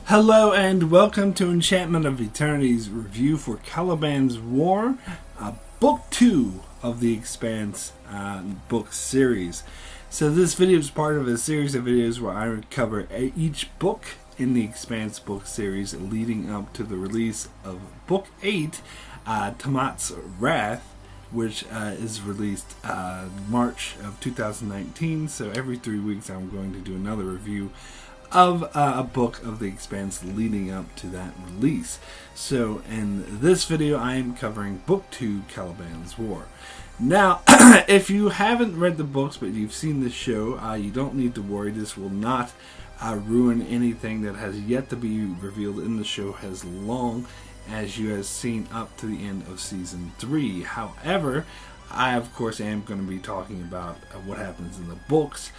Hello and welcome to Enchantment of Eternity's review for Caliban's War, Book 2 of the Expanse book series. So this video is part of a series of videos where I cover each book in the Expanse book series leading up to the release of Book 8, Tiamat's Wrath, which is released March of 2019. So every 3 weeks I'm going to do another review of a book of the Expanse leading up to that release. So in this video I am covering Book 2, Caliban's War. Now, if you haven't read the books but you've seen the show, you don't need to worry. This will not ruin anything that has yet to be revealed in the show as long as you have seen up to the end of Season 3. However, I of course am going to be talking about what happens in the books.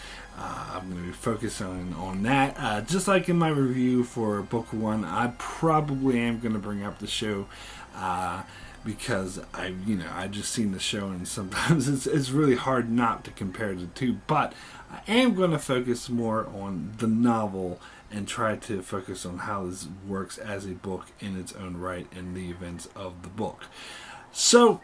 I'm going to be focusing on that. Just like in my review for Book 1, I probably am going to bring up the show because I just seen the show and sometimes it's really hard not to compare the two. But I am going to focus more on the novel and try to focus on how this works as a book in its own right and the events of the book. So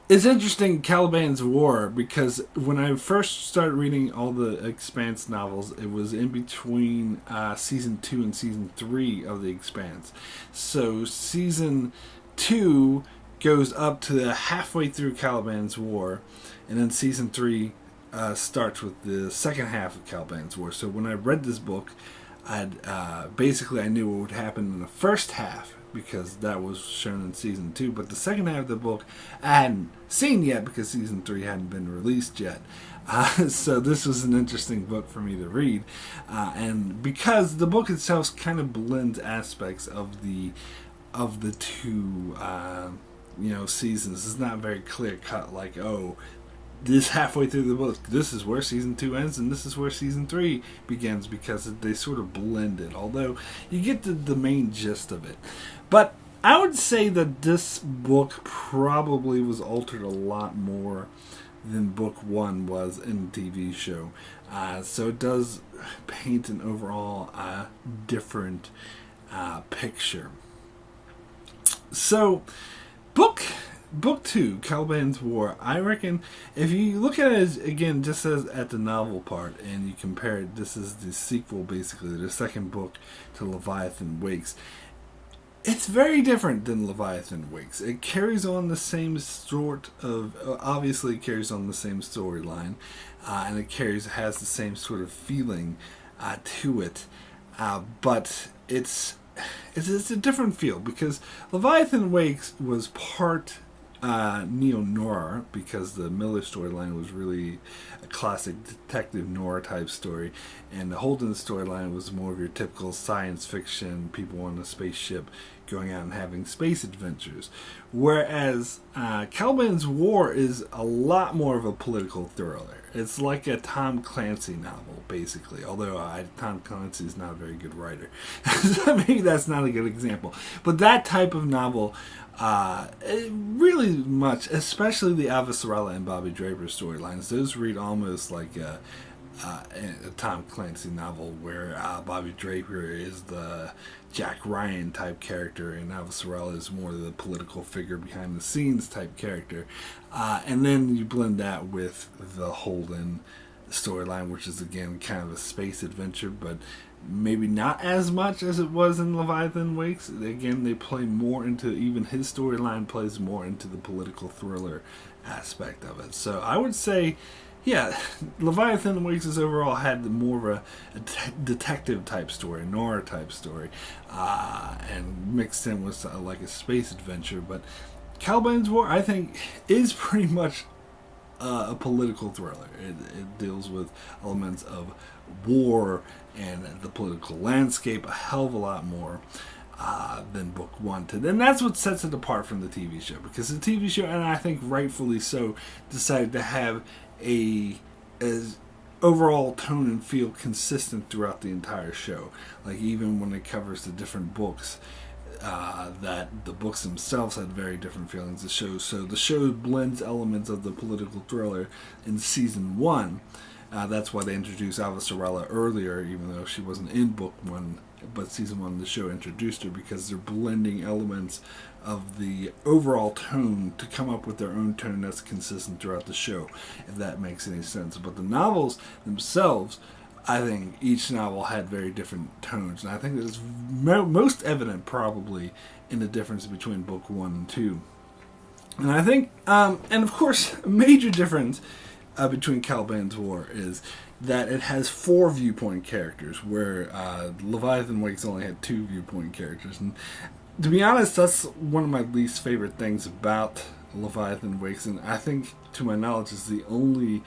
it's interesting, Caliban's War, because when I first started reading all the Expanse novels, it was in between Season 2 and Season 3 of the Expanse. So Season 2 goes up to the halfway through Caliban's War, and then Season 3 starts with the second half of Caliban's War. So when I read this book, I knew what would happen in the first half, because that was shown in Season 2, but the second half of the book I hadn't seen yet because Season 3 hadn't been released yet. So this was an interesting book for me to read, and because the book itself kind of blends aspects of the two seasons. It's not very clear cut, like, oh, this halfway through the book, this is where Season 2 ends and this is where Season 3 begins, because they sort of blend it, although you get the main gist of it. But I would say that this book probably was altered a lot more than Book 1 was in the TV show. So it does paint an overall different picture. So Book 2, Caliban's War, I reckon if you look at it as, again, just as at the novel part and you compare it, this is the sequel, basically, the second book to Leviathan Wakes. It's very different than Leviathan Wakes. It carries on the same obviously it carries on the same storyline, and it has the same sort of feeling to it, but it's a different feel, because Leviathan Wakes was part neo-noir, because the Miller storyline was really a classic detective noir type story, and the Holden storyline was more of your typical science fiction, people on a spaceship going out and having space adventures. Whereas Caliban's War is a lot more of a political thriller. It's like a Tom Clancy novel, basically, although Tom Clancy is not a very good writer. So maybe that's not a good example. But that type of novel, really much, especially the Avasarala and Bobbie Draper storylines, those read almost like a Tom Clancy novel, where Bobbie Draper is the Jack Ryan type character and Avasarala is more the political figure behind the scenes type character, and then you blend that with the Holden storyline, which is again kind of a space adventure, but maybe not as much as it was in Leviathan Wakes. Again, they play more into, even his storyline plays more into the political thriller aspect of it. So I would say, yeah, Leviathan Wakes overall had more of a detective type story, noir type story, and mixed in with like a space adventure. But Caliban's War, I think, is pretty much a political thriller. It deals with elements of war and the political landscape a hell of a lot more than Book 1 did. And that's what sets it apart from the TV show, because the TV show, and I think rightfully so, decided to have as overall tone and feel consistent throughout the entire show. Like, even when it covers the different books, that the books themselves had very different feelings. So the show blends elements of the political thriller in Season 1 That's why they introduced Avasarala earlier, even though she wasn't in book 1, but season 1 of the show introduced her, because they're blending elements of the overall tone to come up with their own tone that's consistent throughout the show, if that makes any sense. But the novels themselves, I think each novel had very different tones, and I think it's most evident probably in the difference between book 1 and 2. And I think, and of course, a major difference between Caliban's War is that it has 4 viewpoint characters, where Leviathan Wakes only had 2 viewpoint characters. And to be honest, that's one of my least favorite things about Leviathan Wakes, and I think, to my knowledge, is the only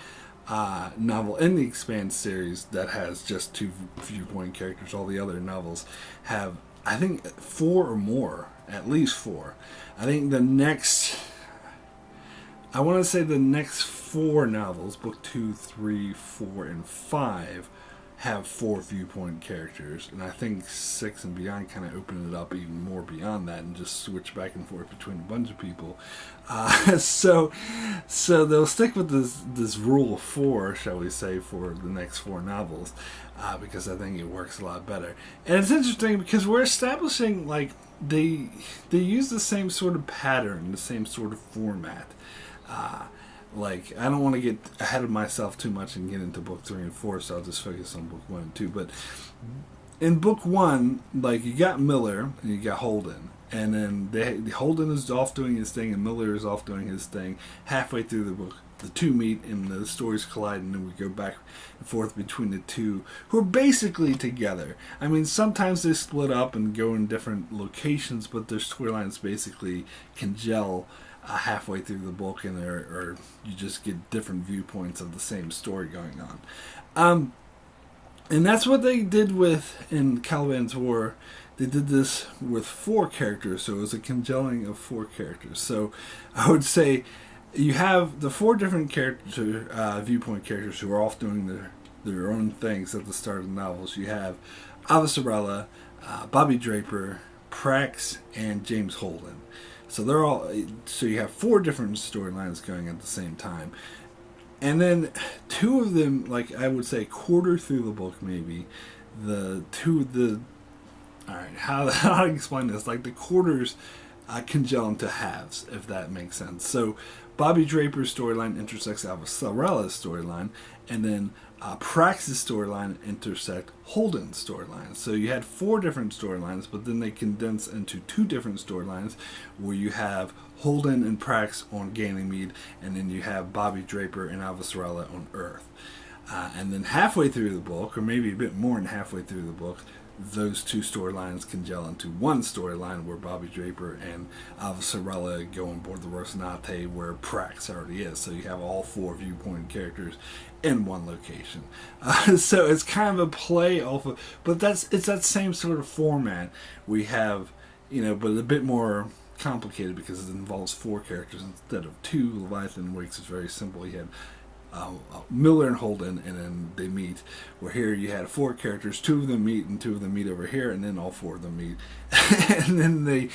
novel in the Expanse series that has just 2 viewpoint characters. All the other novels have, I think, 4 or more, at least 4. I think the next 4 novels, book 2, 3, 4, and 5, have 4 viewpoint characters, and I think 6 and beyond kind of open it up even more beyond that and just switch back and forth between a bunch of people. So they'll stick with this rule of 4, shall we say, for the next 4 novels, because I think it works a lot better. And it's interesting because we're establishing, like, they use the same sort of pattern, the same sort of format. Like, I don't want to get ahead of myself too much and get into book 3 and 4, so I'll just focus on book 1 and 2. But in book 1, like, you got Miller and you got Holden, and then Holden is off doing his thing and Miller is off doing his thing. Halfway through the book, the two meet and the stories collide, and then we go back and forth between the two, who are basically together. I mean, sometimes they split up and go in different locations, but their storylines basically can gel halfway through the book, and or you just get different viewpoints of the same story going on. And that's what they did in Caliban's War. They did this with 4 characters, so it was a congealing of 4 characters. So I would say you have the 4 different viewpoint characters who are off doing their own things at the start of the novels. You have Avasarala, Bobbie Draper, Prax, and James Holden. So you have 4 different storylines going at the same time. And then 2 of them, like, I would say quarter through the book, maybe, alright, how do I explain this? Like, the quarters congeal into halves, if that makes sense. So Bobbie Draper's storyline intersects Avasarala's storyline, and then Prax's storyline intersect Holden's storyline. So you had 4 different storylines, but then they condense into 2 different storylines, where you have Holden and Prax on Ganymede, and then you have Bobbie Draper and Avasarala on Earth. And then halfway through the book, or maybe a bit more than halfway through the book, those 2 storylines congeal into one storyline, where Bobbie Draper and Avasarala go on board the Rocinante, where Prax already is. So you have all 4 viewpoint characters in one location. So it's kind of a play off of, but it's that same sort of format we have, but a bit more complicated because it involves 4 characters instead of 2. Leviathan Wakes is very simple. You had Miller and Holden, and then they meet. Where here you had 4 characters, 2 of them meet, and 2 of them meet over here, and then all 4 of them meet. And then they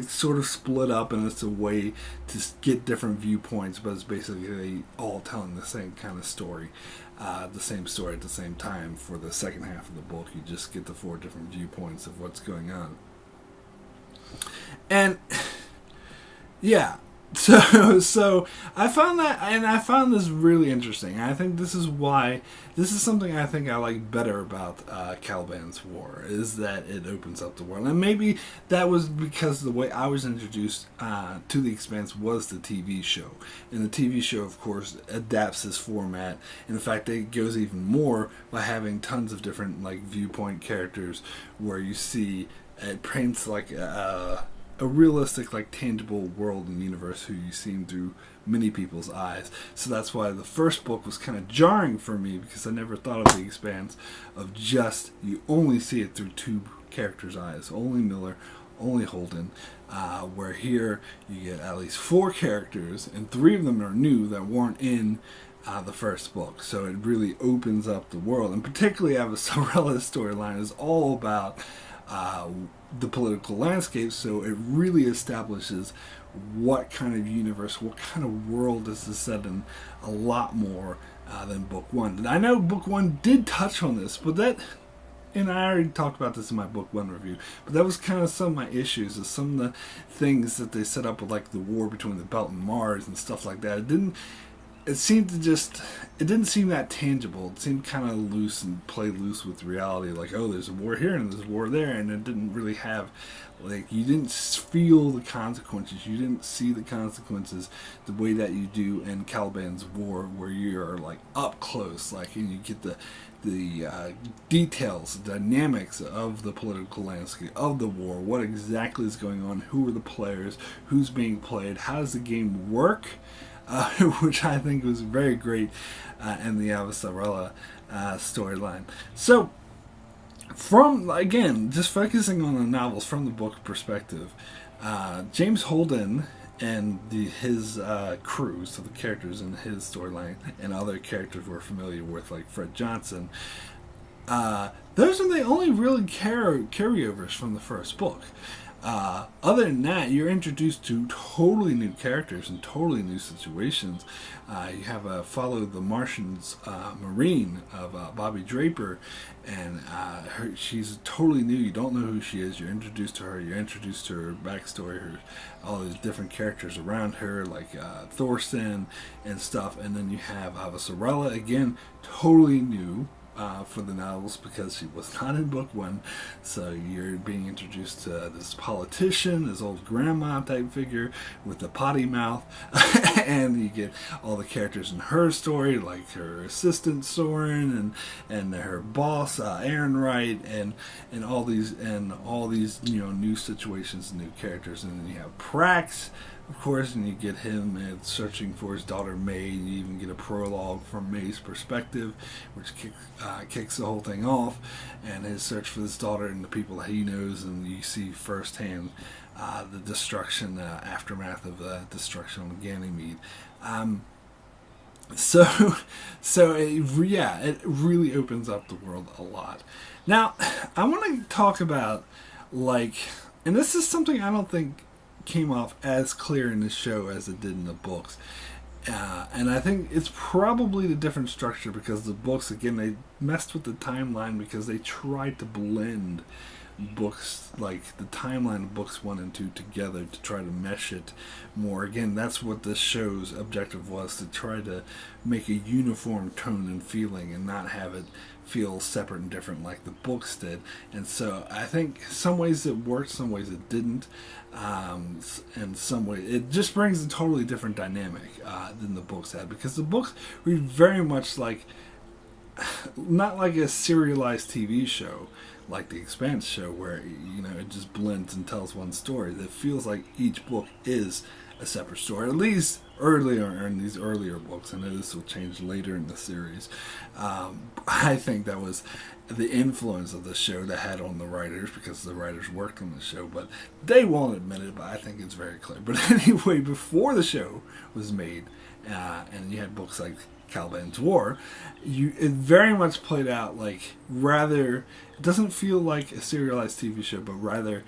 sort of split up, and it's a way to get different viewpoints, but it's basically all telling the same kind of story, the same story at the same time. For the second half of the book, you just get the 4 different viewpoints of what's going on. And yeah. So I found that, and I found this really interesting. I think this is something I think I like better about Caliban's War, is that it opens up the world. And maybe that was because the way I was introduced to the Expanse was the TV show. And the TV show, of course, adapts this format. In fact, it goes even more by having tons of different, like, viewpoint characters, where you see it paints like a realistic, like, tangible world and universe who you see through many people's eyes. So that's why the first book was kind of jarring for me, because I never thought of the Expanse of just, you only see it through 2 characters' eyes, only Miller, only Holden, where here you get at least 4 characters, and 3 of them are new that weren't in the first book. So it really opens up the world, and particularly Avasarala's storyline is all about the political landscape, so it really establishes what kind of universe, what kind of world this is set in, a lot more than book one. I know book one did touch on this, but that, and I already talked about this in my book one review, but that was kind of some of my issues, is some of the things that they set up with, like the war between the Belt and Mars and stuff like that. It didn't seem that tangible. It seemed kind of loose and play loose with reality, like, oh, there's a war here and there's a war there, and it didn't really have, like, you didn't feel the consequences. You didn't see the consequences the way that you do in Caliban's War, where you're, like, up close, like, and you get the details, the dynamics of the political landscape, of the war, what exactly is going on, who are the players, who's being played, how does the game work, which I think was very great in the Avasarala storyline. So, from, again, just focusing on the novels from the book perspective, James Holden and his crew, so the characters in his storyline and other characters we're familiar with, like Fred Johnson, those are the only really carryovers from the first book. Other than that, you're introduced to totally new characters and totally new situations. You have follow the Martian's Marine of Bobbie Draper, and she's totally new. You don't know who she is. You're introduced to her. You're introduced to her backstory, all these different characters around her, like Thorsten and stuff. And then you have Avasarala, again, totally new. For the novels, because she was not in book one, so you're being introduced to this politician, this old grandma type figure with the potty mouth, and you get all the characters in her story, like her assistant Soren and her boss Aaron Wright, and all these new situations and new characters, and then you have Prax, of course, and you get him searching for his daughter May. You even get a prologue from May's perspective, which kicks the whole thing off, and his search for his daughter and the people that he knows, and you see firsthand the destruction, aftermath of the destruction on Ganymede. It really opens up the world a lot. Now, I want to talk about, like, and this is something I don't think came off as clear in the show as it did in the books, and I think it's probably the different structure, because the books, again, they messed with the timeline because they tried to blend books, like the timeline of books 1 and 2 together, to try to mesh it more. Again, that's what this show's objective was, to try to make a uniform tone and feeling and not have it feel separate and different like the books did. And so I think some ways it worked, some ways it didn't, and some way it just brings a totally different dynamic than the books had, because the books read very much like, not like a serialized TV show like the Expanse show, where it just blends and tells one story. It feels like each book is a separate story, at least earlier in these earlier books. I know this will change later in the series. I think that was the influence of the show that had on the writers, because the writers worked on the show, but they won't admit it, but I think it's very clear. But anyway, before the show was made, and you had books like Caliban's War, it very much played out like, rather, it doesn't feel like a serialized TV show, but rather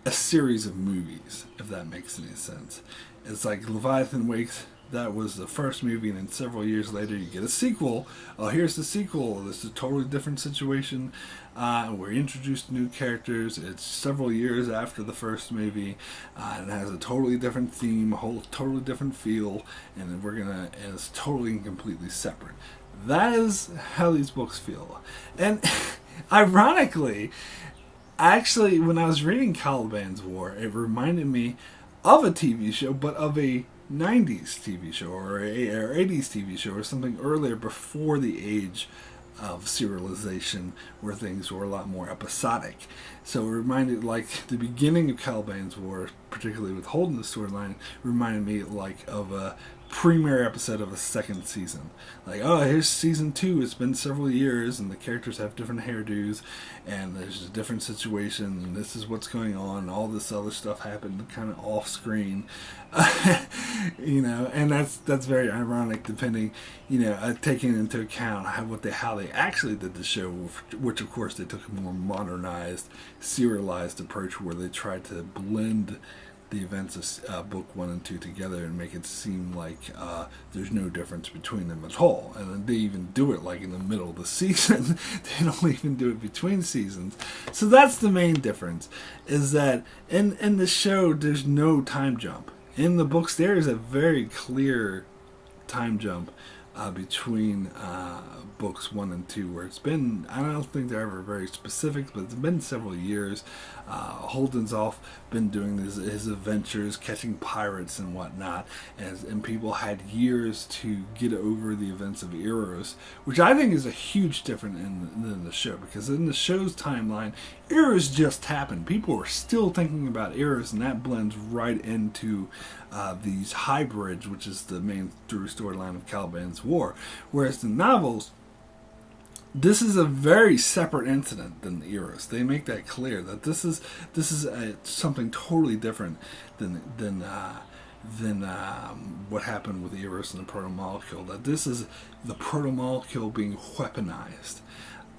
a series of movies, if that makes any sense. It's like Leviathan Wakes, that was the first movie, and then several years later you get a sequel. Oh, here's the sequel. This is a totally different situation. We're introduced to new characters. It's several years after the first movie, and it has a totally different theme, a whole totally different feel, and it's totally and completely separate. That is how these books feel. And ironically, actually, when I was reading Caliban's War, it reminded me of a TV show, but of a 90s TV show or 80s TV show, or something earlier, before the age of serialization, where things were a lot more episodic. So it reminded, like, the beginning of Caliban's War, particularly with Holden's storyline, reminded me like of a premiere episode of a second season. Like, oh, here's season 2, it's been several years, and the characters have different hairdos, and there's a different situation, and this is what's going on, all this other stuff happened kind of off screen. And that's very ironic, depending, taking into account how they actually did the show, which of course they took a more modernized, serialized approach, where they tried to blend the events of book 1 and 2 together and make it seem like there's no difference between them at all. And then they even do it like in the middle of the season. They don't even do it between seasons. So that's the main difference, is that in the show there's no time jump. In the books there is a very clear time jump between books 1 and 2, where it's been, I don't think they're ever very specific, but it's been several years. Holden's been doing his adventures, catching pirates and whatnot, and people had years to get over the events of Eros, which I think is a huge difference than the show, because in the show's timeline, Eros just happened. People were still thinking about Eros, and that blends right into these hybrids, which is the main through storyline of Caliban's War. Whereas the novels, this is a very separate incident than the Eros. They make that clear that this is something totally different than what happened with Eros and the proto-molecule. That this is the proto-molecule being weaponized,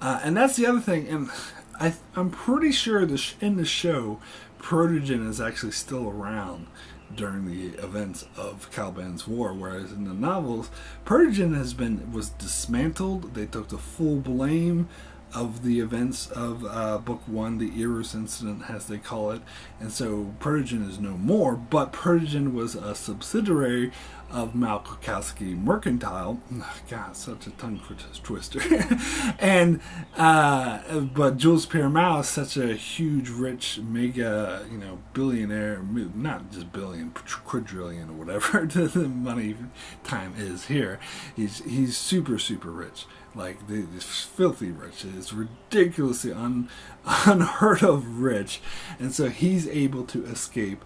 and that's the other thing. And I'm pretty sure in the show, Protogen is actually still around during the events of Caliban's War, whereas in the novels, Protogen was dismantled. They took the full blame of the events of Book 1, the Eros incident, as they call it, and so Protogen is no more, but Protogen was a subsidiary of Malkowski Mercantile. God, such a tongue twister. And but Jules Pierre is such a huge, rich, mega, billionaire, not just billion, quadrillion or whatever the money time is here. He's super, super rich. Like, it's filthy rich. It's ridiculously unheard of rich. And so he's able to escape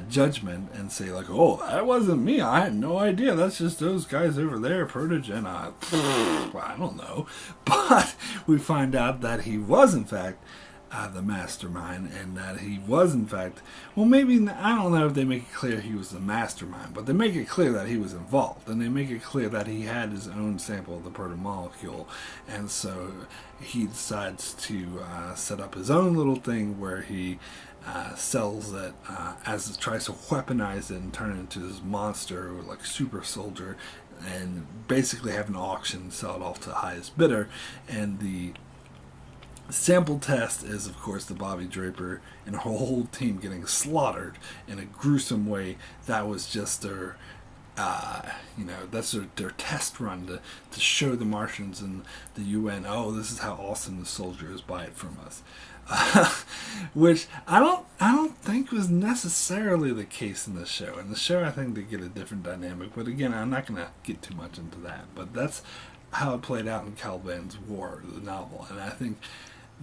judgment and say, like, oh, that wasn't me. I had no idea. That's just those guys over there, Protogen. I don't know. But we find out that he was, in fact, the mastermind, and that he was, in fact, well, maybe, I don't know if they make it clear he was the mastermind, but they make it clear that he was involved, and they make it clear that he had his own sample of the proto-molecule, and so he decides to set up his own little thing where he sells it, tries to weaponize it and turn it into this monster, like super soldier, and basically have an auction, sell it off to the highest bidder, and the sample test is, of course, the Bobbie Draper and her whole team getting slaughtered in a gruesome way. That was just their, that's their test run to show the Martians and the UN, oh, this is how awesome the soldier is, buy it from us. Which I don't think was necessarily the case in the show. In the show, I think they get a different dynamic. But again, I'm not going to get too much into that. But that's how it played out in Caliban's War, the novel, and I think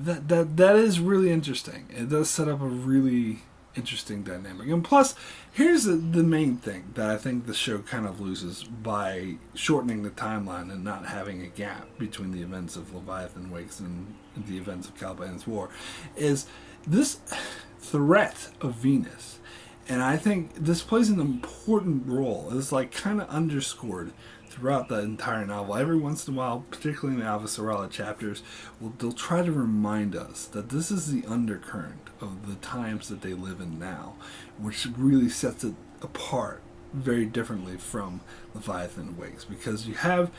that is really interesting. It does set up a really interesting dynamic. And plus, here's the main thing that I think the show kind of loses by shortening the timeline and not having a gap between the events of Leviathan Wakes and the events of Caliban's War, is this threat of Venus. And I think this plays an important role. It's like kind of underscored throughout the entire novel. Every once in a while, particularly in the Avasarala chapters, they'll try to remind us that this is the undercurrent of the times that they live in now, which really sets it apart very differently from Leviathan Wakes, because you have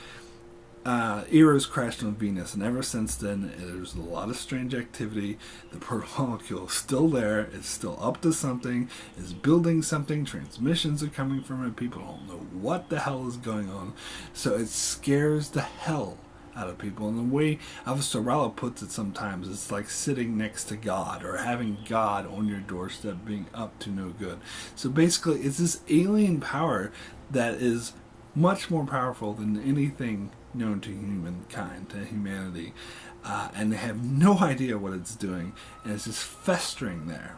Eros crashed on Venus, and ever since then there's a lot of strange activity. The proto-molecule is still there, it's still up to something, it's building something, transmissions are coming from it, people don't know what the hell is going on, so it scares the hell out of people. And the way Avasarala puts it sometimes, it's like sitting next to God, or having God on your doorstep being up to no good. So basically it's this alien power that is much more powerful than anything known to humankind, to humanity, and they have no idea what it's doing, and it's just festering there.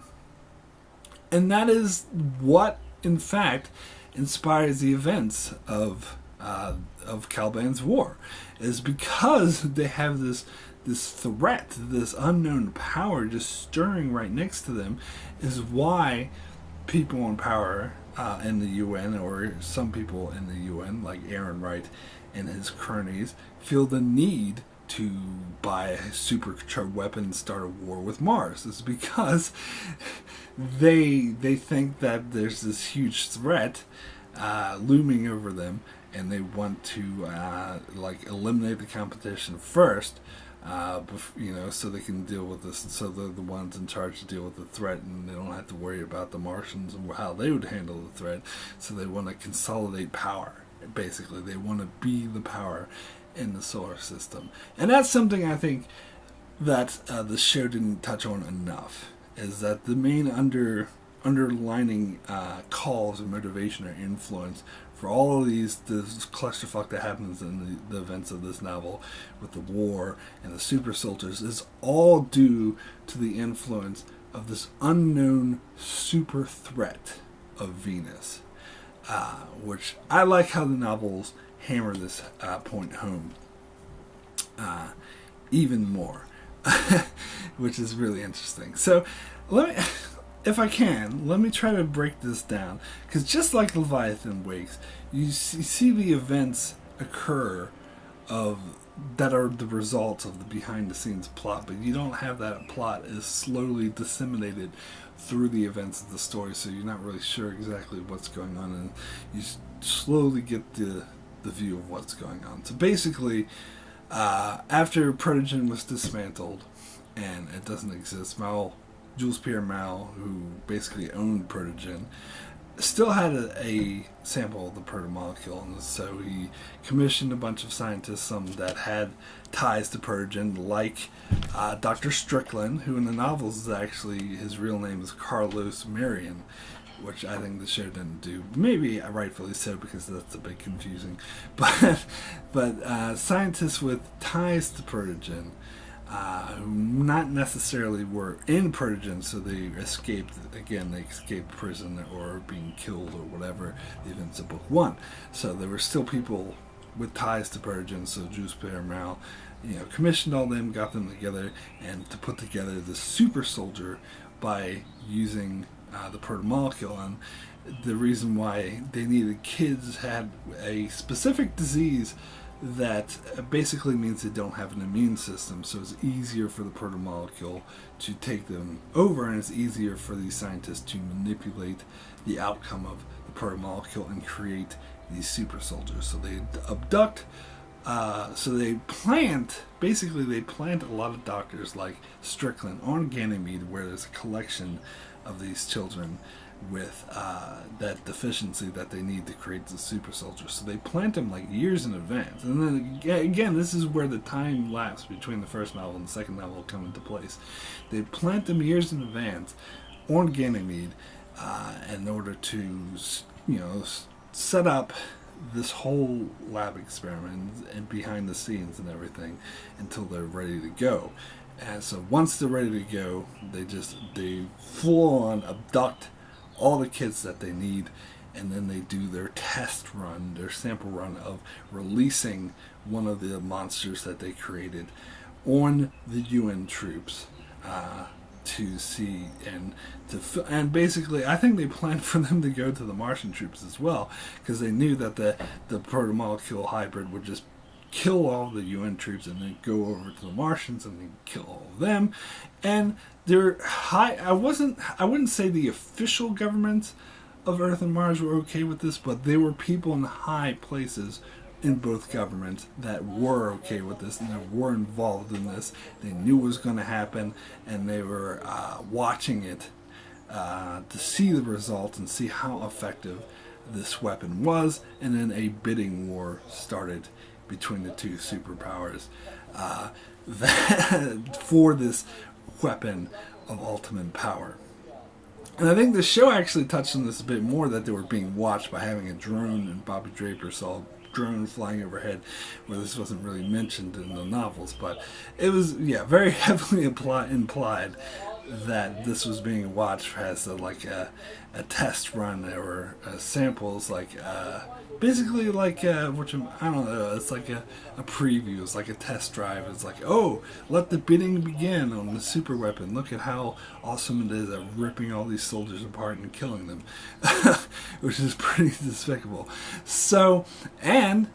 And that is what, in fact, inspires the events of Caliban's War, is because they have this threat, this unknown power just stirring right next to them, is why people in power in the UN, or some people in the UN, like Aaron Wright and his cronies, feel the need to buy a supercharged weapon and start a war with Mars. It's because they think that there's this huge threat looming over them, and they want to eliminate the competition first, so they can deal with this. So they're the ones in charge to deal with the threat, and they don't have to worry about the Martians and how they would handle the threat. So they want to consolidate power. Basically, they want to be the power in the solar system, and that's something I think that the show didn't touch on enough. Is that the main underlining cause and motivation or influence for all of this clusterfuck that happens in the events of this novel with the war and the super soldiers is all due to the influence of this unknown super threat of Venus, which I like how the novels hammer this point home even more, which is really interesting. So if I can, let me try to break this down, because just like Leviathan Wakes, you see the events occur that are the results of the behind-the-scenes plot, but you don't have that plot is slowly disseminated through the events of the story, so you're not really sure exactly what's going on, and you slowly get the view of what's going on. So basically, after Protogen was dismantled, and it doesn't exist, Jules Pierre Mal, who basically owned Protogen, still had a sample of the protomolecule, and so he commissioned a bunch of scientists, some that had ties to Protogen, like Dr. Strickland, who in the novels is actually, his real name is Carlos Marion, which I think the show didn't do. Maybe rightfully so, because that's a bit confusing. But scientists with ties to Protogen, who not necessarily were in Protogen, so they escaped prison or being killed or whatever, the events of Book 1. So there were still people with ties to Protogen, so Jules Pierre Mal, commissioned all them, got them together, and to put together the super soldier by using the protomolecule. And the reason why they needed kids had a specific disease that basically means they don't have an immune system, so it's easier for the protomolecule to take them over, and it's easier for these scientists to manipulate the outcome of the protomolecule and create these super soldiers. So they abduct, they plant a lot of doctors like Strickland on Ganymede, where there's a collection of these children with that deficiency that they need to create the super soldiers. So they plant them like years in advance. And then again, this is where the time lapse between the first novel and the second novel come into place. They plant them years in advance on Ganymede in order to, set up this whole lab experiment and behind the scenes and everything until they're ready to go. And so once they're ready to go, they full on abduct all the kids that they need, and then they do their test run, their sample run of releasing one of the monsters that they created on the UN troops to see and basically I think they planned for them to go to the Martian troops as well, because they knew that the protomolecule hybrid would just kill all the UN troops and then go over to the Martians and then kill all of them. And I wouldn't say the official governments of Earth and Mars were okay with this, but there were people in high places in both governments that were okay with this and that were involved in this. They knew it was going to happen, and they were watching it to see the results and see how effective this weapon was. And then a bidding war started between the two superpowers for this weapon of ultimate power. And I think the show actually touched on this a bit more, that they were being watched by having a drone, and Bobbie Draper saw a drone flying overhead, where this wasn't really mentioned in the novels, but it was very heavily implied that this was being watched as a test run, or samples, basically I don't know, it's like a preview, it's like a test drive. It's like, oh, let the bidding begin on the super weapon. Look at how awesome it is at ripping all these soldiers apart and killing them, which is pretty despicable. So, and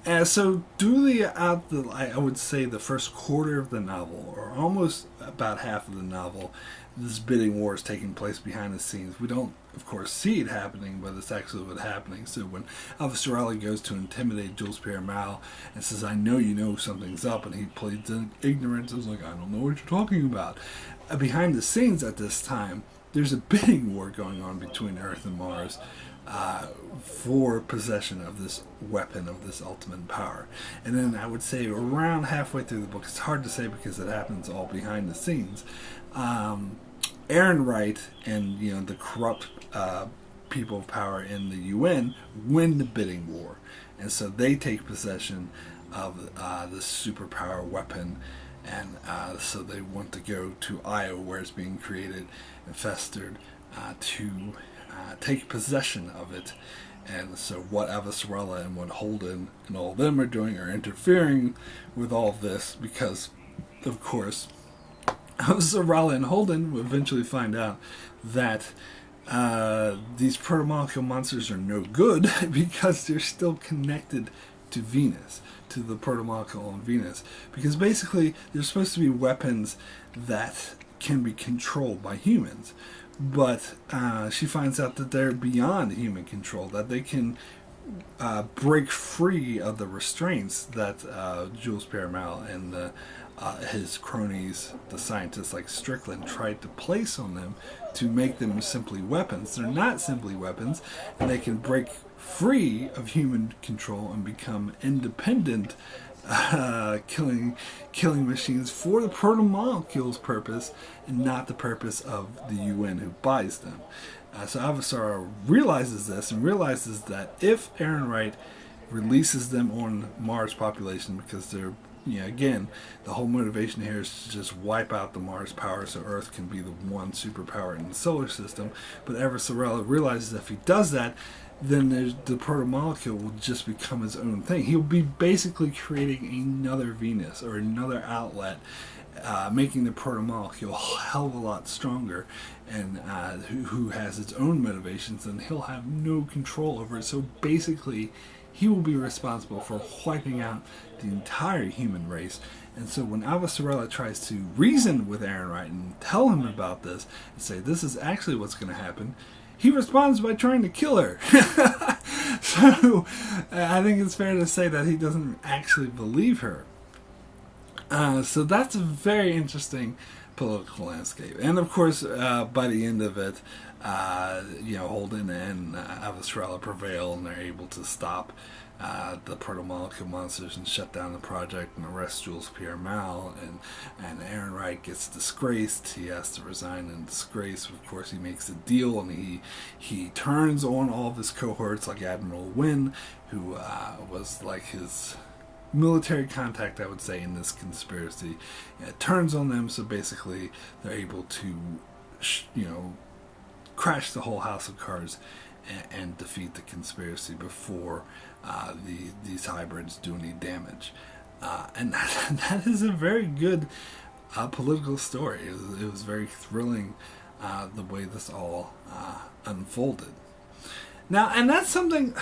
So throughout I would say the first quarter of the novel, or almost about half of the novel, this bidding war is taking place behind the scenes. We don't, of course, see it happening, but it's actually what's happening. So when Avasarala goes to intimidate Jules Pierre Mal and says, "I know you know something's up," and he pleads ignorance, it's like, "I don't know what you're talking about." Behind the scenes at this time, there's a bidding war going on between Earth and Mars for possession of this weapon, of this ultimate power. And then I would say around halfway through the book, it's hard to say because it happens all behind the scenes, Aaron Wright and the corrupt people of power in the UN win the bidding war, and so they take possession of this superpower weapon, and so they want to go to Io, where it's being created and festered, to take possession of it. And so what Avasarala and what Holden and all of them are doing are interfering with all of this, because of course Avasarala and Holden will eventually find out that these protomolecule monsters are no good because they're still connected to Venus, to the protomolecule on Venus, because basically they're supposed to be weapons that can be controlled by humans. But she finds out that they're beyond human control, that they can break free of the restraints that Jules Pierre Mal and his cronies, the scientists like Strickland, tried to place on them to make them simply weapons. They're not simply weapons, and they can break free of human control and become independent killing machines for the protomolecules purpose, and not the purpose of the UN who buys them. So Avasarala realizes this, and realizes that if Aaron Wright releases them on Mars population, because they're, again, the whole motivation here is to just wipe out the Mars power so Earth can be the one superpower in the solar system. But Avasarala realizes that if he does that, then the protomolecule will just become his own thing. He'll be basically creating another Venus or another outlet, making the protomolecule a hell of a lot stronger, and who has its own motivations, and he'll have no control over it. So basically, he will be responsible for wiping out the entire human race. And so when Avasarala tries to reason with Aaron Wright and tell him about this, and say, this is actually what's going to happen, he responds by trying to kill her. So I think it's fair to say that he doesn't actually believe her. So that's a very interesting political landscape. And of course, by the end of it, Holden and Avasarala prevail, and they're able to stop the protomolecule monsters and shut down the project and arrest Jules Pierre Mal, and Aaron Wright gets disgraced. He has to resign in disgrace. Of course, he makes a deal, and he turns on all of his cohorts, like Admiral Wynn, who was like his military contact, I would say, in this conspiracy. It turns on them, so basically they're able to crash the whole house of cards and defeat the conspiracy before these hybrids do any damage. And that is a very good political story. It was very thrilling the way this all unfolded. Now, and that's something...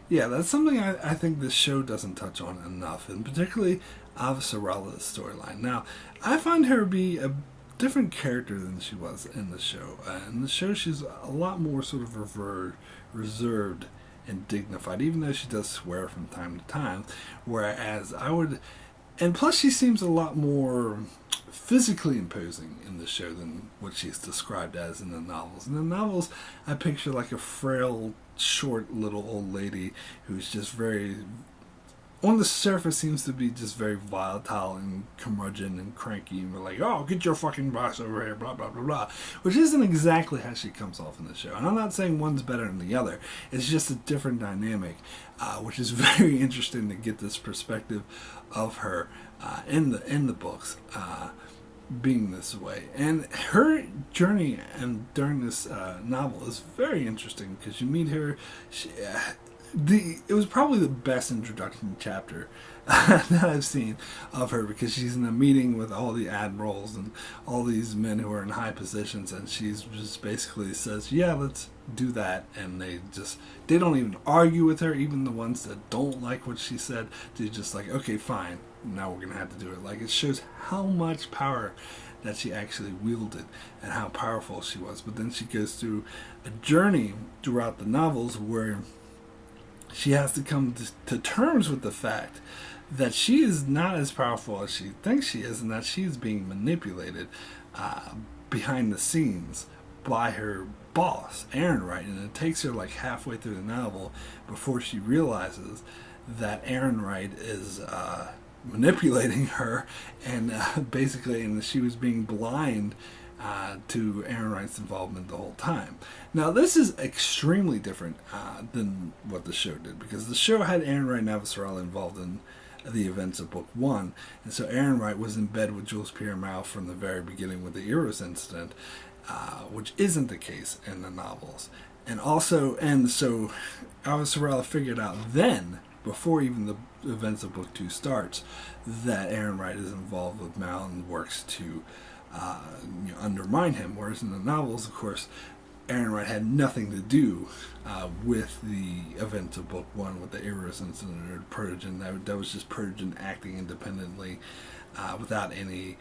Yeah, that's something I think this show doesn't touch on enough, and particularly Avasarala's storyline. Now, I find her to be a different character than she was in the show. In the show, she's a lot more sort of reserved and dignified, even though she does swear from time to time. Whereas and plus she seems a lot more physically imposing in the show than what she's described as in the novels. In the novels, I picture like a frail, short little old lady who's just very, on the surface, seems to be just very volatile and curmudgeon and cranky, and we're like, oh, get your fucking boss over here, blah, blah, blah, blah, which isn't exactly how she comes off in the show. And I'm not saying one's better than the other. It's just a different dynamic, which is very interesting to get this perspective of her in the books, being this way. And her journey and during this novel is very interesting, because you meet her. it was probably the best introduction chapter that I've seen of her, because she's in a meeting with all the admirals and all these men who are in high positions, and she's just basically says, yeah, let's do that. And they don't even argue with her. Even the ones that don't like what she said, they're just like, okay, fine, now we're gonna have to do it. Like, it shows how much power that she actually wielded and how powerful she was. But then she goes through a journey throughout the novels where she has to come to terms with the fact that she is not as powerful as she thinks she is, and that she is being manipulated behind the scenes by her boss, Ehrenreich. And it takes her like halfway through the novel before she realizes that Ehrenreich is manipulating her, and basically, and she was being blind to Ehrenreich's involvement the whole time. Now, this is extremely different than what the show did, because the show had Ehrenreich and Avasarala involved in the events of Book 1, and so Ehrenreich was in bed with Jules Pierre Mao from the very beginning with the Eros incident, which isn't the case in the novels. And so Avasarala figured out then, before even the events of Book 2 starts, that Ehrenreich is involved with Mao and works to undermine him. Whereas in the novels, of course, Ehrenreich had nothing to do with the events of Book 1, with the Eros incident or Persian. That was just Persian acting independently without any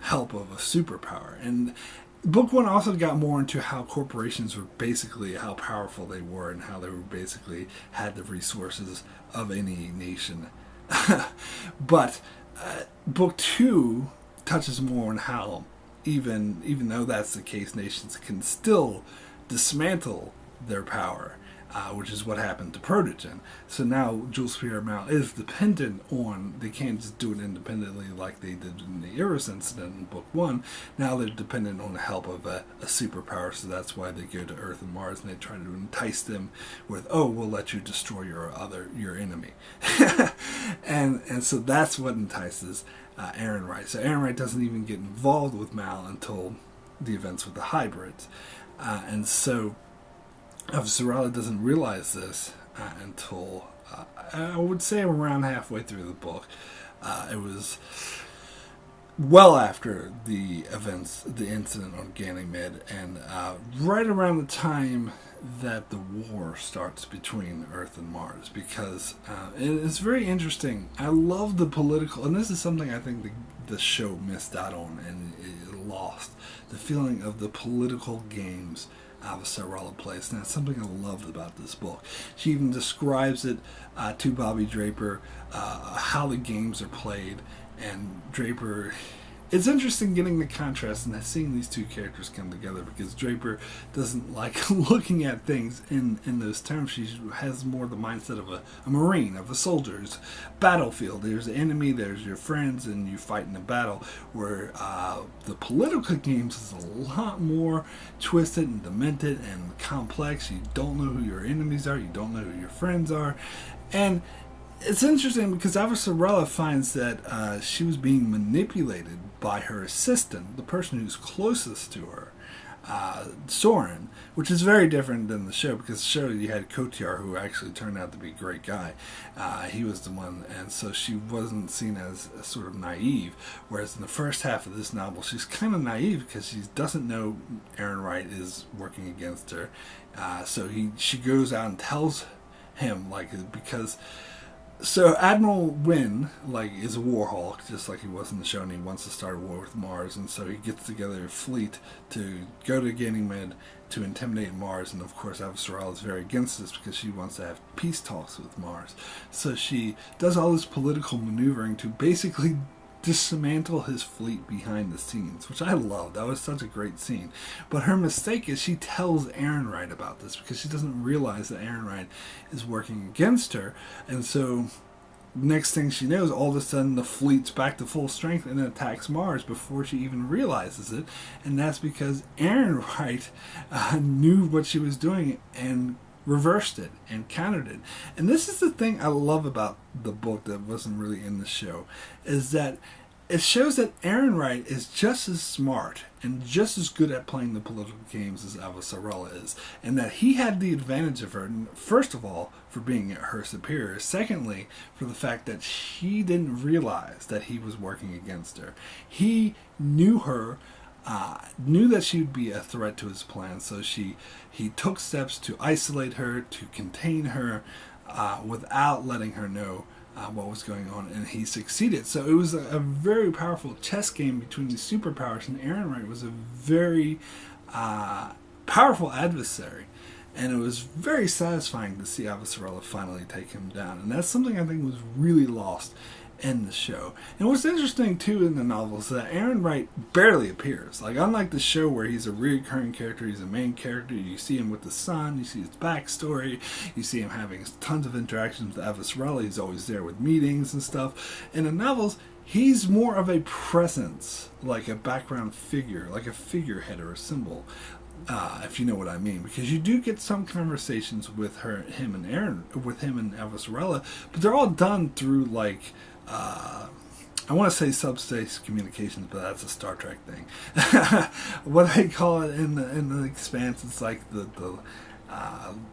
help of a superpower. And Book 1 also got more into how corporations were basically, how powerful they were, and how they were basically had the resources of any nation. But Book 2 touches more on how, even though that's the case, nations can still dismantle their power, which is what happened to Protogen. So now Jules Pierre Mao is dependent on, they can't just do it independently like they did in the Eros incident in Book 1. Now they're dependent on the help of a superpower, so that's why they go to Earth and Mars, and they try to entice them with, oh, we'll let you destroy your enemy. and so that's what entices Ehrenreich. So Ehrenreich doesn't even get involved with Mao until the events with the hybrids. And so Avasarala doesn't realize this until, I would say, around halfway through the book. It was well after the events, the incident on Ganymede, and right around the time that the war starts between Earth and Mars, because it's very interesting. I love the political, and this is something I think the show missed out on and it lost, the feeling of the political games Avasarala plays, and that's something I loved about this book. She even describes it to Bobbie Draper, how the games are played, and Draper, it's interesting getting the contrast and seeing these two characters come together, because Draper doesn't like looking at things in those terms. She has more the mindset of a Marine, of a soldier's battlefield. There's the enemy, there's your friends, and you fight in a battle, where the political games is a lot more twisted and demented and complex. You don't know who your enemies are, you don't know who your friends are, and it's interesting because Avasarala finds that she was being manipulated by her assistant, the person who's closest to her, Soren, which is very different than the show, because the show you had Kotiar, who actually turned out to be a great guy. He was the one, and so she wasn't seen as sort of naive, whereas in the first half of this novel, she's kind of naive because she doesn't know Ehrenreich is working against her. So she goes out and tells him, because... So Admiral Wynn, is a war hawk, just like he was in the show, and he wants to start a war with Mars, and so he gets together a fleet to go to Ganymede to intimidate Mars, and of course Avasarala is very against this because she wants to have peace talks with Mars. So she does all this political maneuvering to basically dismantle his fleet behind the scenes, which I loved. That was such a great scene. But her mistake is she tells Ehrenreich about this because she doesn't realize that Ehrenreich is working against her, and so next thing she knows, all of a sudden the fleet's back to full strength and attacks Mars before she even realizes it, and that's because Ehrenreich knew what she was doing and reversed it and countered it. And this is the thing I love about the book that wasn't really in the show, is that it shows that Ehrenreich is just as smart and just as good at playing the political games as Avasarala is, and that he had the advantage of her, first of all, for being her superior, secondly, for the fact that she didn't realize that he was working against her. He knew her, knew that she would be a threat to his plan, so he took steps to isolate her, to contain her, without letting her know what was going on, and he succeeded. So it was a very powerful chess game between these superpowers, and Ehrenreich was a very powerful adversary, and it was very satisfying to see Avasarala finally take him down, and that's something I think was really lost in the show. And what's interesting too in the novel is that Ehrenreich barely appears. Like, unlike the show where he's a recurring character, he's a main character, you see him with the son, you see his backstory, you see him having tons of interactions with Avasarala, he's always there with meetings and stuff. In the novels, he's more of a presence, like a background figure, like a figurehead or a symbol. If you know what I mean, because you do get some conversations with him and Avasarala, but they're all done through like I want to say subspace communications, but that's a Star Trek thing. What they call it in the Expanse, it's like the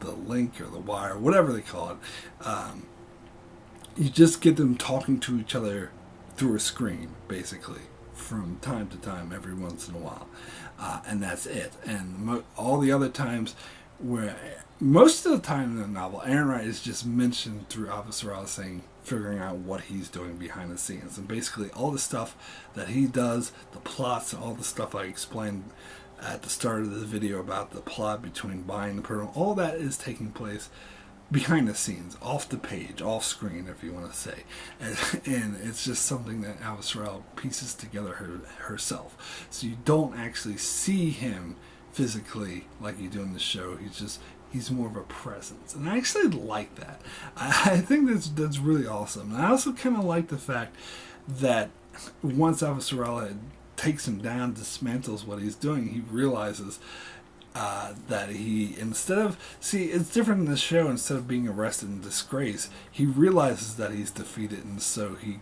link or the wire, whatever they call it. You just get them talking to each other through a screen, basically, from time to time, every once in a while, and that's it. And all the other times, where most of the time in the novel, Ehrenreich is just mentioned through Avasarala figuring out what he's doing behind the scenes, and basically all the stuff that he does, the plots, all the stuff I explained at the start of this video about the plot between buying the program, all that is taking place behind the scenes, off the page, off screen, if you want to say. And it's just something that Avasarala pieces together herself. So you don't actually see him physically like you do in the show. He's more of a presence. And I actually like that. I think that's really awesome. And I also kind of like the fact that once Avasarala takes him down, dismantles what he's doing, he realizes that he, it's different in the show. Instead of being arrested in disgrace, he realizes that he's defeated, and so he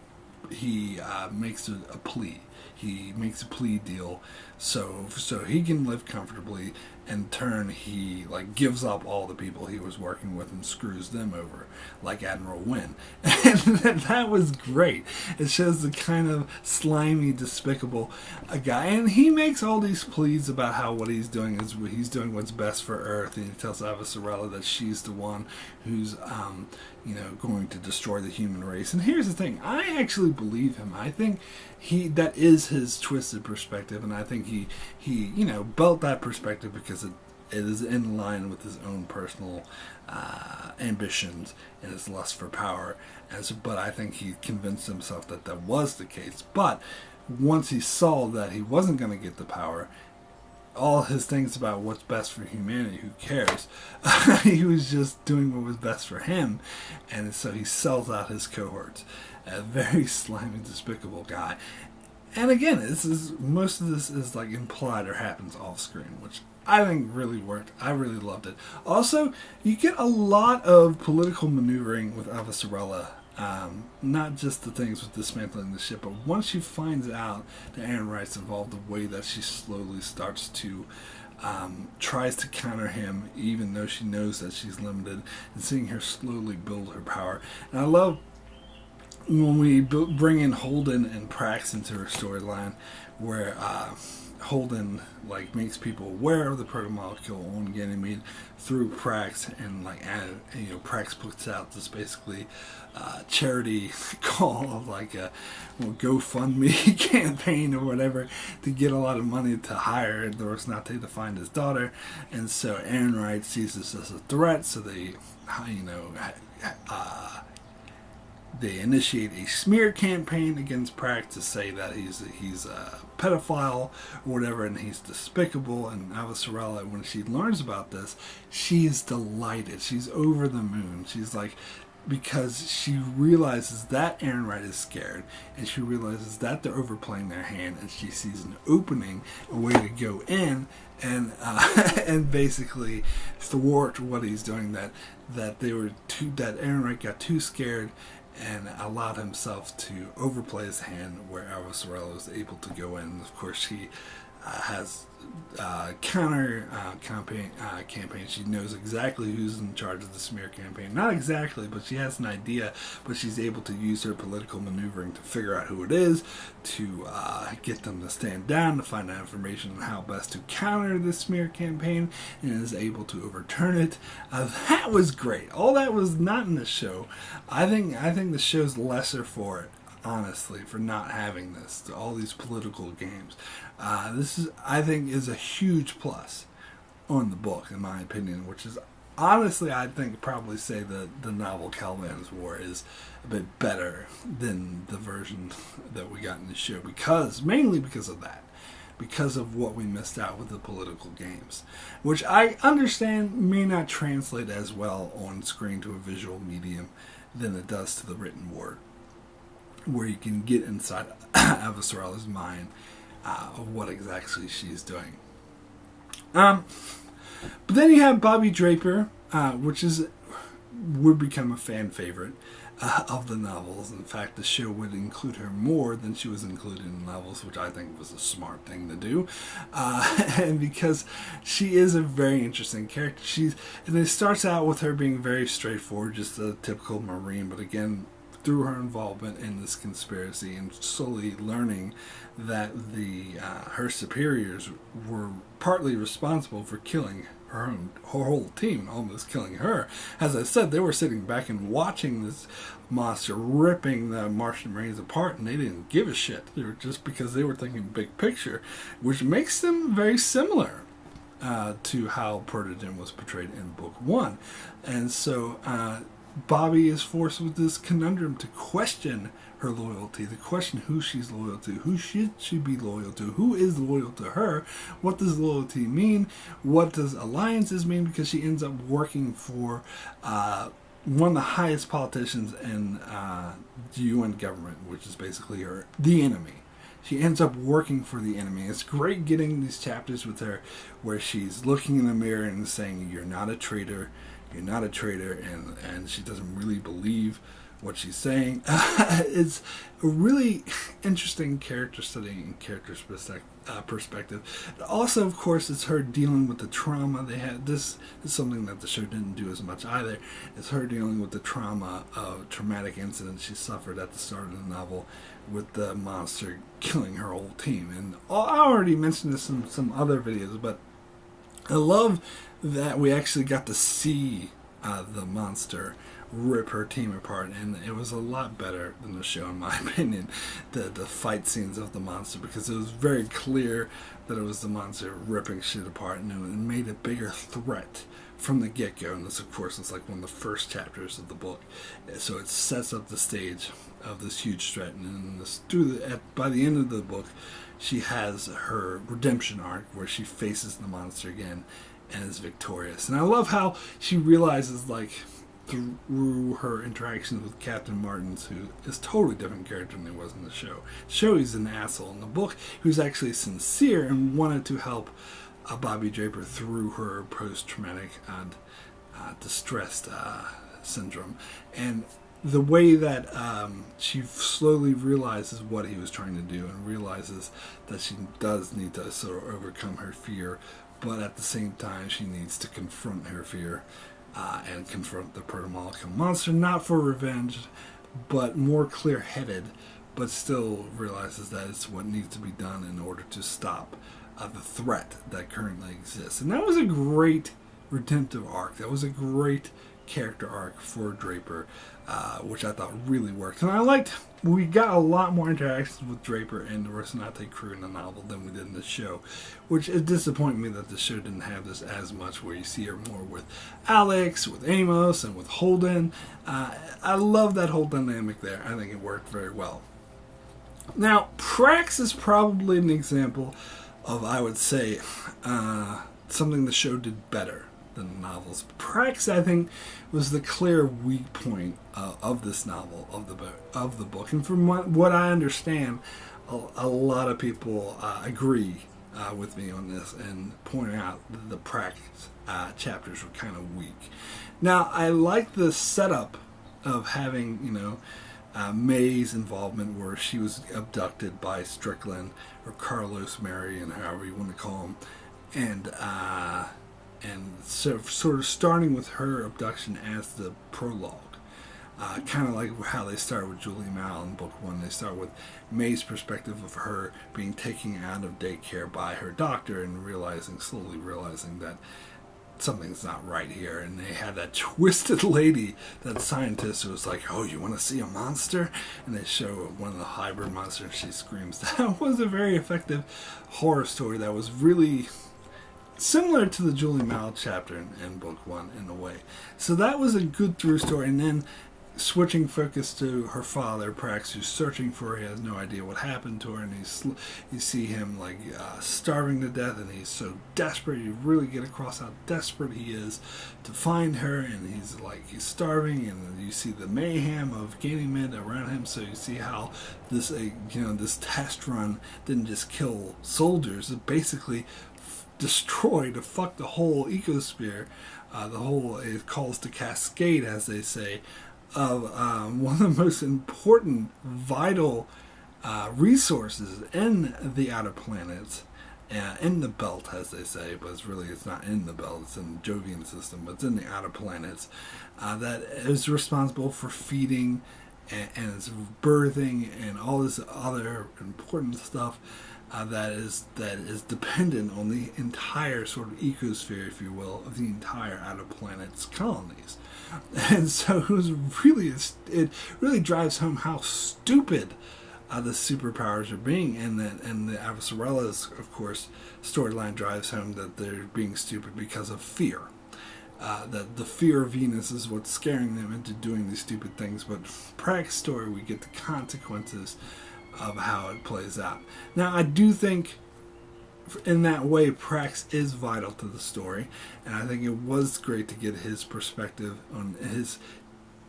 makes a plea. He makes a plea deal so he can live comfortably. In turn, he gives up all the people he was working with and screws them over, like Admiral Wynn. And that was great. It shows the kind of slimy, despicable guy. And he makes all these pleas about how what he's doing is doing what's best for Earth. And he tells Avasarala that she's the one who's going to destroy the human race. And here's the thing, I actually believe him. I think that is his twisted perspective, and I think he built that perspective because it is in line with his own personal ambitions and his lust for power. But I think he convinced himself that was the case. But once he saw that he wasn't going to get the power, all his things about what's best for humanity, who cares? He was just doing what was best for him, and so he sells out his cohorts. A very slimy, despicable guy. And again, most of this is implied or happens off screen, which I think really worked. I really loved it. Also, you get a lot of political maneuvering with Avasarala. Not just the things with dismantling the ship, but once she finds out that Ehrenreich's involved, the way that she slowly starts to tries to counter him, even though she knows that she's limited, and seeing her slowly build her power. And I love when we bring in Holden and Prax into her storyline, where Holden makes people aware of the protomolecule on Ganymede through Prax, and Prax puts out this basically charity call of a GoFundMe campaign or whatever to get a lot of money to hire Doris Nate to find his daughter. And so Ehrenreich sees this as a threat, so they initiate a smear campaign against Prax to say that he's a pedophile or whatever, and he's despicable. And Avasarala, when she learns about this, she's delighted. She's over the moon. She's because she realizes that Ehrenreich is scared, and she realizes that they're overplaying their hand, and she sees an opening, a way to go in and basically thwart what he's doing. That Ehrenreich got too scared and allowed himself to overplay his hand where Avasarala was able to go in. Of course, she has counter campaign. She knows exactly who's in charge of the smear campaign. Not exactly, but she has an idea. But she's able to use her political maneuvering to figure out who it is, to get them to stand down, to find out information on how best to counter the smear campaign, and is able to overturn it. That was great. All that was not in the show. I think the show's lesser for it, honestly, for not having this, all these political games. This is, I think, is a huge plus on the book, in my opinion, which is, honestly, I think probably say that the novel Caliban's War is a bit better than the version that we got in the show, mainly because of that. Because of what we missed out with the political games, which I understand may not translate as well on screen to a visual medium than it does to the written word, where you can get inside Avasarala's mind of what exactly she's doing. But then you have Bobbie Draper, which would become a fan favorite of the novels. In fact, the show would include her more than she was included in the novels, which I think was a smart thing to do. And because she is a very interesting character. And it starts out with her being very straightforward, just a typical Marine, but again, through her involvement in this conspiracy and slowly learning that her superiors were partly responsible for killing her whole team, almost killing her. As I said, they were sitting back and watching this monster ripping the Martian Marines apart, and they didn't give a shit. They were just because they were thinking big picture, which makes them very similar to how Perdigan was portrayed in Book 1. And so Bobbie is forced with this conundrum to question her loyalty, to question who she's loyal to, who should she be loyal to, who is loyal to her, what does loyalty mean, what does alliances mean, because she ends up working for one of the highest politicians in the UN government, which is basically the enemy. She ends up working for the enemy. It's great getting these chapters with her where she's looking in the mirror and saying, "You're not a traitor. You're not a traitor," and she doesn't really believe what she's saying. It's a really interesting character study and character perspective. Also, of course, it's her dealing with the trauma they had. This is something that the show didn't do as much either. It's her dealing with the trauma of traumatic incidents she suffered at the start of the novel with the monster killing her whole team. And I already mentioned this in some other videos, but I love that we actually got to see the monster rip her team apart, and it was a lot better than the show, in my opinion, the fight scenes of the monster, because it was very clear that it was the monster ripping shit apart, and it made a bigger threat from the get-go. And this, of course, is like one of the first chapters of the book, so it sets up the stage of this huge threat. And by the end of the book, she has her redemption arc where she faces the monster again and is victorious. And I love how she realizes, like, through her interactions with Captain Martins, who is a totally different character than he was in the show. He's an asshole. In the book, he was actually sincere and wanted to help Bobbie Draper through her post-traumatic and distressed syndrome. And the way that she slowly realizes what he was trying to do, and realizes that she does need to sort of overcome her fear, but at the same time she needs to confront her fear and confront the proto-molecule monster, not for revenge, but more clear-headed, but still realizes that it's what needs to be done in order to stop the threat that currently exists. And that was a great redemptive arc. That was a great character arc for Draper, which I thought really worked. And we got a lot more interactions with Draper and the Rocinante crew in the novel than we did in the show, which is disappointing me that the show didn't have this as much, where you see her more with Alex, with Amos, and with Holden. I love that whole dynamic there. I think it worked very well. Now, Prax is probably an example of, I would say, something the show did better than the novels. Prax, I think, was the clear weak point of this novel, of the book. And from what I understand, a lot of people agree with me on this and point out that the Prax chapters were kind of weak. Now, I like the setup of having, May's involvement, where she was abducted by Strickland or Carlos Marion, however you want to call him, and so sort of starting with her abduction as the prologue. Kind of like how they start with Julie Mal in book 1. They start with May's perspective of her being taken out of daycare by her doctor and slowly realizing that something's not right here. And they had that twisted lady, that scientist, who was like, "Oh, you want to see a monster?" And they show one of the hybrid monsters, and she screams. That was a very effective horror story that was really similar to the Julie Mal chapter in book 1 in a way. So that was a good through story. And then switching focus to her father, Prax, who's searching for her. He has no idea what happened to her, and you see him starving to death, and he's so desperate. You really get across how desperate he is to find her, and he's starving, and you see the mayhem of Ganymede around him. So you see how this test run didn't just kill soldiers; it basically destroyed, to fuck the whole ecosphere. It calls the cascade, as they say, of one of the most important, vital resources in the outer planets, in the belt, as they say, but it's not in the belt, it's in the Jovian system, but it's in the outer planets, that is responsible for feeding and it's birthing and all this other important stuff that is dependent on the entire sort of ecosphere, if you will, of the entire outer planet's colonies. And so it really drives home how stupid the superpowers are being, and the Avasarala's, of course, storyline drives home that they're being stupid because of fear. That the fear of Venus is what's scaring them into doing these stupid things. But Prax's story, we get the consequences of how it plays out. Now, I do think in that way Prax is vital to the story, and I think it was great to get his perspective on his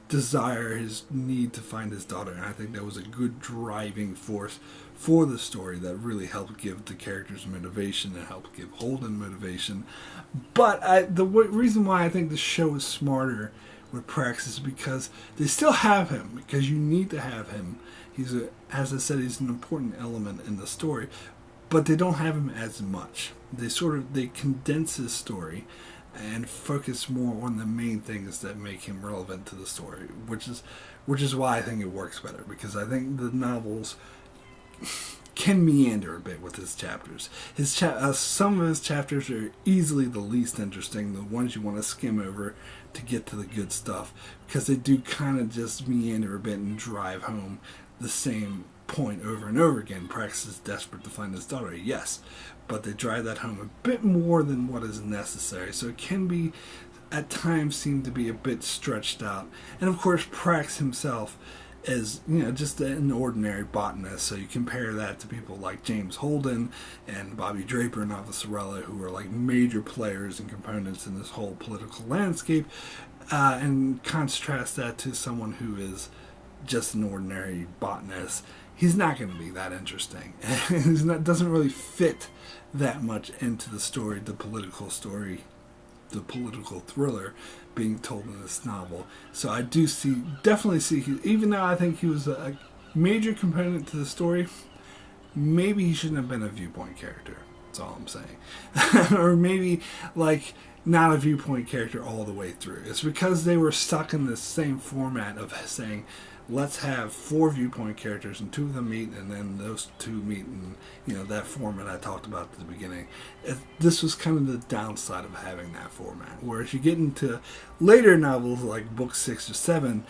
desire, his need to find his daughter, and I think that was a good driving force for the story that really helped give the characters motivation and helped give Holden motivation. But the reason why I think the show is smarter with Prax is because they still have him, because you need to have him. As I said, he's an important element in the story, but they don't have him as much. They condense his story and focus more on the main things that make him relevant to the story, which is why I think it works better, because I think the novels can meander a bit with his chapters. Some of his chapters are easily the least interesting, the ones you want to skim over to get to the good stuff, because they do kind of just meander a bit and drive home the same point over and over again. Prax is desperate to find his daughter, yes, but they drive that home a bit more than what is necessary, so it can be, at times, seem to be a bit stretched out. And of course, Prax himself is, just an ordinary botanist, so you compare that to people like James Holden and Bobbie Draper and Avasarala, who are like major players and components in this whole political landscape, and contrast that to someone who is just an ordinary botanist. He's not going to be that interesting. Doesn't really fit that much into the story, the political thriller being told in this novel. So I do definitely see, even though I think he was a major component to the story, maybe he shouldn't have been a viewpoint character. That's all I'm saying. Or maybe not a viewpoint character all the way through. It's because they were stuck in the same format of saying, let's have 4 viewpoint characters and 2 of them meet, and then those 2 meet in that format I talked about at the beginning. This was kind of the downside of having that format. Whereas you get into later novels like book 6 or 7,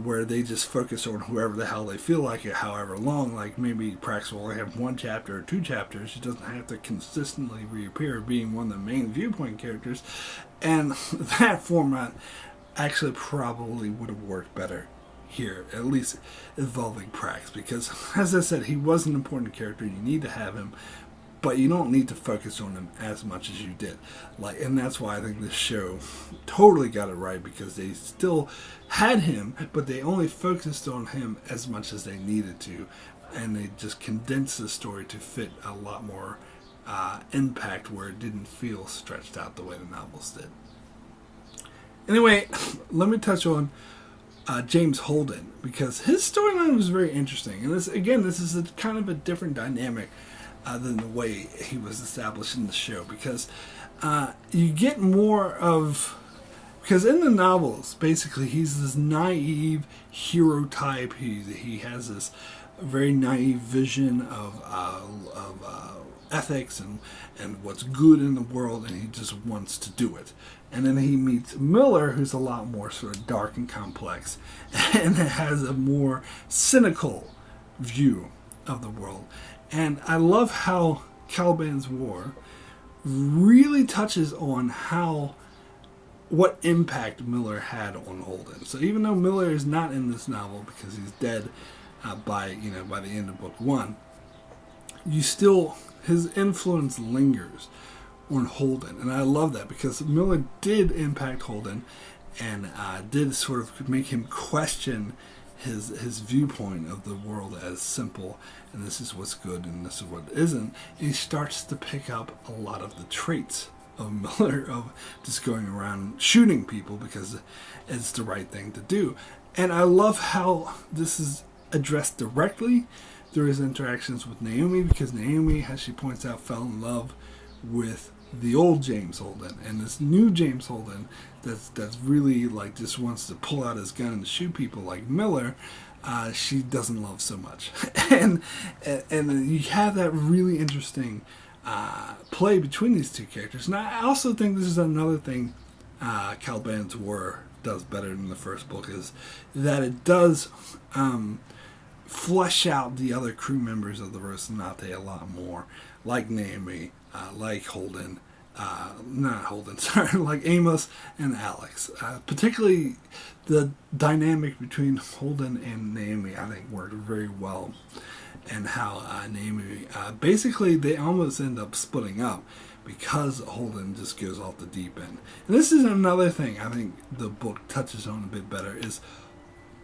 where they just focus on whoever the hell they feel like it, however long. Like maybe Prax will only have 1 chapter or 2 chapters. She doesn't have to consistently reappear being one of the main viewpoint characters. And that format actually probably would have worked better here, at least involving Prax, because as I said, he was an important character. You need to have him, but you don't need to focus on him as much as you did. And that's why I think this show totally got it right, because they still had him, but they only focused on him as much as they needed to, and they just condensed the story to fit a lot more impact, where it didn't feel stretched out the way the novels did. Anyway, let me touch on James Holden, because his storyline was very interesting. And this is kind of a different dynamic than the way he was established in the show, because you get more of... Because in the novels, basically, he's this naive hero type. He has this very naive vision of ethics and what's good in the world, and he just wants to do it. And then he meets Miller, who's a lot more sort of dark and complex, and has a more cynical view of the world. And I love how Caliban's War really touches on what impact Miller had on Holden. So even though Miller is not in this novel because he's dead by the end of book 1, his influence lingers on Holden, and I love that, because Miller did impact Holden and did sort of make him question his viewpoint of the world as simple, and this is what's good and this is what isn't. And he starts to pick up a lot of the traits of Miller, of just going around shooting people because it's the right thing to do. And I love how this is addressed directly through his interactions with Naomi, because Naomi, as she points out, fell in love with the old James Holden, and this new James Holden that's really like just wants to pull out his gun and shoot people like Miller, she doesn't love so much. and you have that really interesting play between these two characters. And I also think this is another thing Caliban's War does better than the first book, is that it does flesh out the other crew members of the Rocinante a lot more, like Naomi, like Holden, like Amos and Alex. Particularly the dynamic between Holden and Naomi, I think, worked very well. And how Naomi, basically they almost end up splitting up because Holden just goes off the deep end. And this is another thing I think the book touches on a bit better, is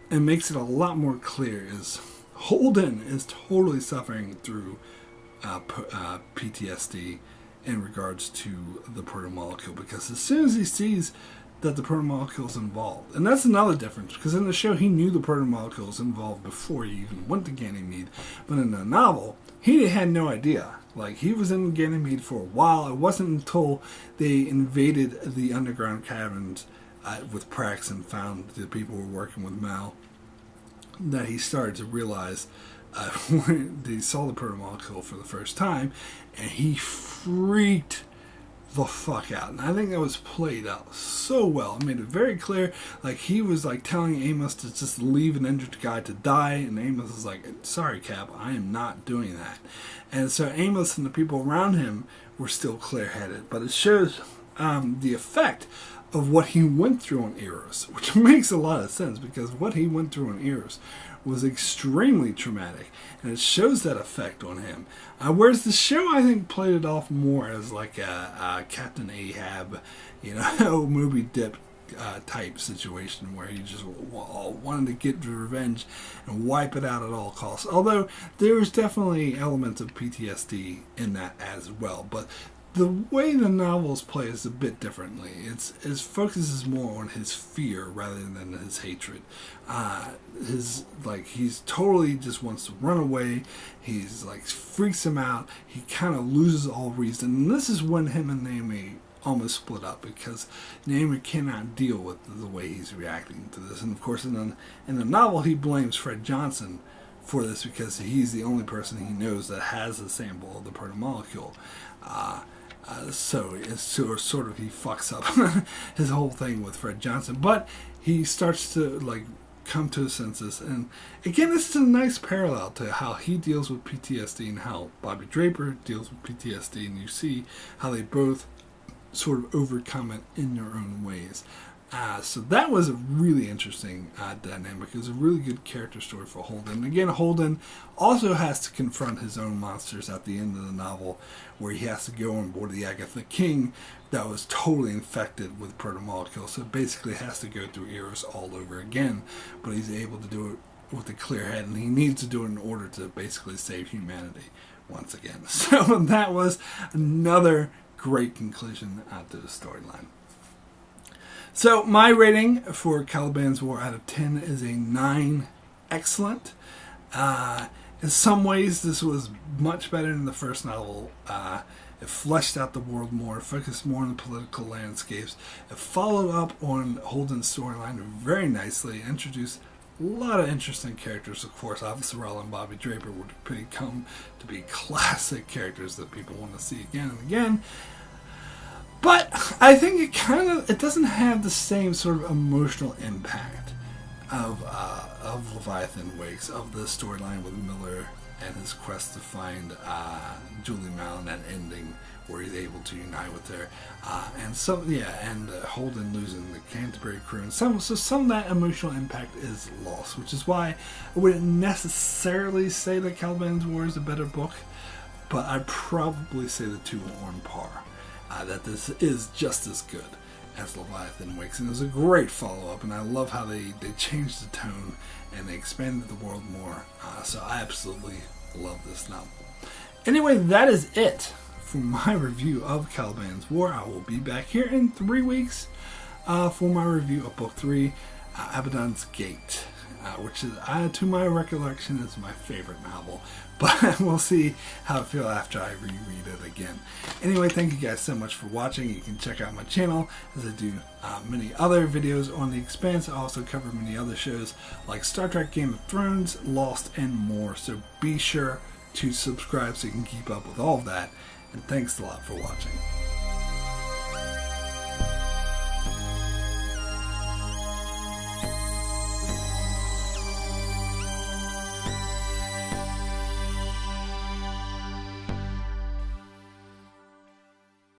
it makes it a lot more clear, is Holden is totally suffering through PTSD in regards to the protomolecule, because as soon as he sees that the protomolecule is involved, and that's another difference, because in the show he knew the protomolecule was involved before he even went to Ganymede, but in the novel he had no idea. Like, he was in Ganymede for a while. It wasn't until they invaded the underground caverns with Prax and found the people who were working with Mal that he started to realize when they saw the protomolecule for the first time, and he freaked the fuck out. And I think that was played out so well. It made it very clear. Like, he was like telling Amos to just leave an injured guy to die, and Amos was like, sorry Cap, I am not doing that. And so Amos and the people around him were still clear-headed, but it shows the effect of what he went through on Eros, which makes a lot of sense, because what he went through on Eros was extremely traumatic, and it shows that effect on him. Whereas the show, I think, played it off more as like a Captain Ahab, Moby Dick type situation, where he just wanted to get revenge and wipe it out at all costs. Although there was definitely elements of PTSD in that as well, but the way the novels play is a bit differently. It focuses more on his fear rather than his hatred. He's totally just wants to run away. He's like, freaks him out. He kind of loses all reason. And this is when him and Naomi almost split up, because Naomi cannot deal with the way he's reacting to this. And of course, in the novel, he blames Fred Johnson for this, because he's the only person he knows that has a sample of the protomolecule. So it's sort of he fucks up his whole thing with Fred Johnson, but he starts to like come to his senses. And again, this is a nice parallel to how he deals with PTSD and how Bobbie Draper deals with PTSD, and you see how they both sort of overcome it in their own ways. So that was a really interesting dynamic. It was a really good character story for Holden. And again, Holden also has to confront his own monsters at the end of the novel, where he has to go on board the Agatha King that was totally infected with protomolecule. So basically has to go through Eros all over again, but he's able to do it with a clear head, and he needs to do it in order to basically save humanity once again. So that was another great conclusion to the storyline. So my rating for Caliban's War out of 10 is a 9. Excellent. In some ways, this was much better than the first novel. It fleshed out the world more, focused more on the political landscapes. It followed up on Holden's storyline very nicely, introduced a lot of interesting characters. Of course, Avasarala and Bobbie Draper would become to be classic characters that people want to see again and again. But I think it doesn't have the same sort of emotional impact of Leviathan Wakes, of the storyline with Miller and his quest to find Julie Malin, that ending where he's able to unite with her, and Holden losing the Canterbury crew, and some of that emotional impact is lost, which is why I wouldn't necessarily say that Caliban's War is a better book, but I'd probably say the two are on par. That this is just as good as Leviathan Wakes, and it was a great follow-up, and I love how they changed the tone and they expanded the world more, so I absolutely love this novel. Anyway, that is it for my review of Caliban's War. I will be back here in 3 weeks for my review of Book 3, Abaddon's Gate, which is, to my recollection, is my favorite novel. But we'll see how I feel after I reread it again. Anyway, thank you guys so much for watching. You can check out my channel as I do many other videos on The Expanse. I also cover many other shows like Star Trek, Game of Thrones, Lost, and more. So be sure to subscribe so you can keep up with all of that. And thanks a lot for watching.